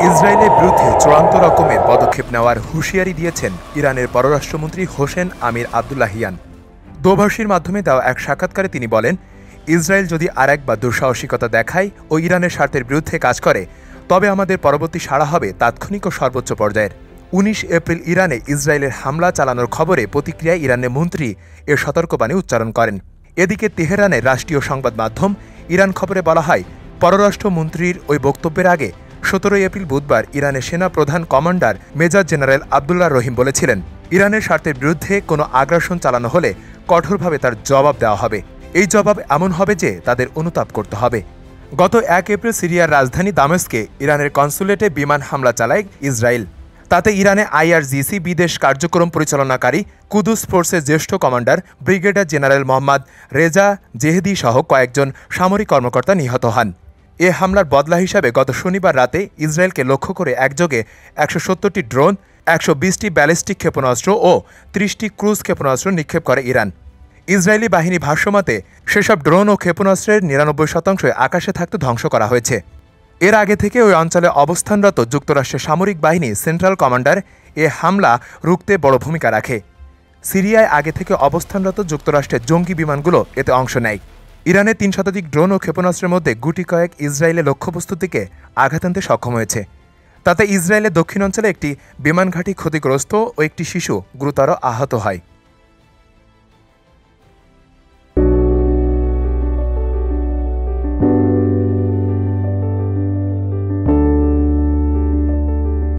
ইসরায়েলের বিরুদ্ধে চূড়ান্ত রকমের পদক্ষেপ নেওয়ার হুঁশিয়ারি দিয়েছেন ইরানের পররাষ্ট্রমন্ত্রী হোসেন আমির আবদুল্লাহিয়ান। দোভাষীর মাধ্যমে দেওয়া এক সাক্ষাৎকারে তিনি বলেন, ইসরায়েল যদি আরেকবার দুঃসাহসিকতা দেখায় ও ইরানের স্বার্থের বিরুদ্ধে কাজ করে, তবে আমাদের পরবর্তী সাড়া হবে তাৎক্ষণিক ও সর্বোচ্চ পর্যায়ের। ১৯ এপ্রিল ইরানে ইসরায়েলের হামলা চালানোর খবরে প্রতিক্রিয়ায় ইরানের মন্ত্রী এর সতর্কবাণী উচ্চারণ করেন। এদিকে তেহরানের রাষ্ট্রীয় সংবাদ মাধ্যম ইরান খবরে বলা হয়, পররাষ্ট্রমন্ত্রীর ওই বক্তব্যের আগে ১৭ এপ্রিল বুধবার ইরানের সেনা প্রধান কমান্ডার মেজর জেনারেল আবদুল্লাহ রহিম বলেছিলেন, ইরানের স্বার্থের বিরুদ্ধে কোনো আগ্রাসন চালানো হলে কঠোরভাবে তার জবাব দেওয়া হবে। এই জবাব এমন হবে যে তাদের অনুতাপ করতে হবে। গত ১ এপ্রিল সিরিয়ার রাজধানী দামেস্কে ইরানের কনসুলেটে বিমান হামলা চালায় ইসরায়েল। তাতে ইরানে আইআরজিসি বিদেশ কার্যক্রম পরিচালনাকারী কুদুস ফোর্সের জ্যেষ্ঠ commander brigadier general Mohammad Reza Zahedi সহ কয়েকজন সামরিক কর্মকর্তা নিহত হন। এ হামলার বদলা হিসাবে গত শনিবার রাতে ইসরায়েলকে লক্ষ্য করে একযোগে ১৭০টি ড্রোন, ১২০টি ব্যালিস্টিক ক্ষেপণাস্ত্র ও ৩০টি ক্রুজ ক্ষেপণাস্ত্র নিক্ষেপ করে ইরান। ইসরায়েলি বাহিনী ভাষ্যমতে সেসব ড্রোন ও ক্ষেপণাস্ত্রের ৯৯% আকাশে থাকতে ধ্বংস করা হয়েছে। এর আগে থেকে ওই অঞ্চলে অবস্থানরত যুক্তরাষ্ট্রের সামরিক বাহিনী সেন্ট্রাল কমান্ডার এ হামলা রুখতে বড় ভূমিকা রাখে। সিরিয়ায় আগে থেকে অবস্থানরত যুক্তরাষ্ট্রের জঙ্গি বিমানগুলো এতে অংশ নেয়। ইরানের ৩ শতাধিক ড্রোন ও ক্ষেপণাস্ত্রের মধ্যে গুটি কয়েক ইসরায়েলের লক্ষ্যবস্তুর দিকে আঘাত আনতে সক্ষম হয়েছে। তাতে ইসরায়েলের দক্ষিণ অঞ্চলে একটি বিমান ঘাঁটি ক্ষতিগ্রস্ত ও একটি শিশু গুরুতর আহত হয়।